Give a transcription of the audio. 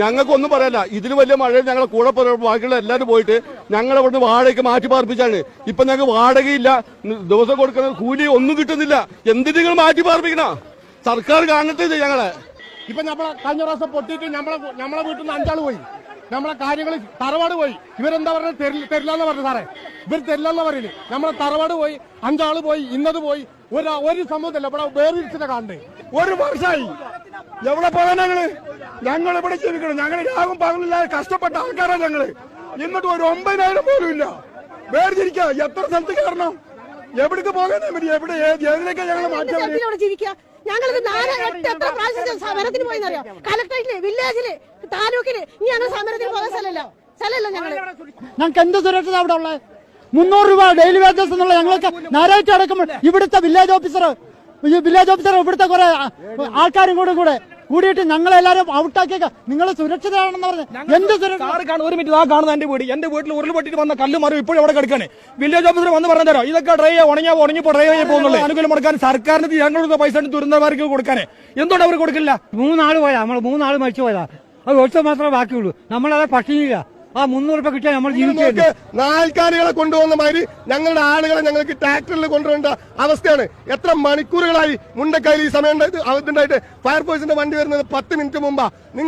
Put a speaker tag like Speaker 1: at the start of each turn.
Speaker 1: ഞങ്ങൾക്കൊന്നും പറയാല്ല. ഇതിന് വലിയ മഴയിൽ ഞങ്ങളെ കൂടെ ബാക്കിയുള്ള എല്ലാവരും പോയിട്ട് ഞങ്ങൾ ഇവിടുന്ന് വാടകയ്ക്ക് മാറ്റി പാർപ്പിച്ചാണ്. ഇപ്പൊ ഞങ്ങൾക്ക് വാടകയില്ല, ദിവസം കൊടുക്കുന്ന കൂലി ഒന്നും കിട്ടുന്നില്ല. എന്തിന് നിങ്ങൾ മാറ്റി പാർപ്പിക്കണ? സർക്കാർ കാണട്ടെ ഞങ്ങളെ.
Speaker 2: ഇപ്പൊ നമ്മളെ കഴിഞ്ഞ പ്രാവശ്യം പൊട്ടിയിട്ട് നമ്മളെ വീട്ടിൽ നിന്ന് 5 ആള് പോയി. നമ്മളെ കാര്യങ്ങൾ തറവാട് പോയി. ഇവരെന്താ പറഞ്ഞത്? തരില്ലെന്ന് പറഞ്ഞു സാറേ. ഇവർ തരില്ലെന്ന് പറയുന്നത്. നമ്മളെ തറവാട് പോയി, 5 ആള് പോയി, ഇന്നത് പോയി. ഒരു സംഭവത്തില്ല. ഇവിടെ വേർതിരിച്ചിട്ട് കാണണ്ടേ?
Speaker 1: 1 വർഷമായി. എവിടെ പോകാൻ ഞങ്ങൾ ഇവിടെ ജീവിക്കണം. ഞങ്ങൾ രാഗം പകലില്ലാതെ കഷ്ടപ്പെട്ട ആൾക്കാരാണ് ഞങ്ങള്. എന്നിട്ട് ഒരു 9,000 പോലും ഇല്ല. വേർതിരിക്ക എത്ര സ്ഥലത്ത് കയറണം? എവിടേക്ക് പോകാൻ എവിടെ ഏതിലേക്ക് ഞങ്ങൾ മാറ്റാൻ?
Speaker 3: ഞങ്ങളിത് 4-8 എത്ര പ്രാവശ്യം സമരത്തിന് പോയെന്നറിയാം. കലക്ടറേറ്റില്, വില്ലേജില്, താലൂക്കില്. ഇനി ഞങ്ങൾ സമരത്തിന് പോകാൻ സ്ഥലമല്ല
Speaker 4: ഞങ്ങൾക്ക് എന്ത് സുരക്ഷ അവിടെ ഉള്ളത്? 300 രൂപ ഡെയിലി വേജസ് എന്നുള്ള ഞങ്ങൾക്ക് ഞായറാഴ്ച അടക്കുമ്പോൾ ഇവിടുത്തെ വില്ലേജ് ഓഫീസർ ഇവിടുത്തെ കുറെ ആൾക്കാരും കൂടിയിട്ട് ഞങ്ങളെല്ലാരും ഔട്ടാക്കിയേക്ക. നിങ്ങൾ സുരക്ഷിതരാണെന്ന് പറഞ്ഞു. എന്ത് സുരക്ഷ?
Speaker 5: 1 മിനിറ്റ്. ആ കാണുന്ന എന്റെ വീട്ടിൽ ഉരുൾപൊട്ടിട്ട് വന്ന കല്ല് മരം ഇപ്പോഴും അവിടെ കിടക്കാണ്. വില്ലേജ് ഓഫീസർ വന്ന് പറഞ്ഞു തരാം, ഇതൊക്കെ ഉണങ്ങിപ്പോ ഡ്രൈവ് ആയി പോകുന്നുള്ളൂ. ആനുകൂല്യം കൊടുക്കാൻ സർക്കാരിന് ഞങ്ങളുടെ പൈസ ദുരന്തമാർക്ക് കൊടുക്കാനേ എന്തുകൊണ്ട് അവർ കൊടുക്കില്ല?
Speaker 4: 3 ആള് പോയാ, നമ്മൾ 3 ആള് മരിച്ചു പോയതാ. അത് ഒഴിച്ച മാത്രമേ ബാക്കിയുള്ളൂ. നമ്മളത് പട്ടിണിയില്ല. ആ 300 രൂപ കിട്ടിയാൽ നമ്മൾ ജീവിച്ചു.
Speaker 1: നാൽക്കാലികളെ കൊണ്ടുപോകുന്ന മാതിരി ഞങ്ങളുടെ ആളുകളെ ഞങ്ങൾക്ക് ട്രാക്ടറിൽ കൊണ്ടുവരേണ്ട അവസ്ഥയാണ്. എത്ര മണിക്കൂറുകളായി മുണ്ടക്കയിൽ ഈ സമയം ഉണ്ടായിട്ട് ഫയർഫോഴ്സിന്റെ വണ്ടി വരുന്നത് 10 മിനിറ്റ് മുമ്പാ. നിങ്ങൾ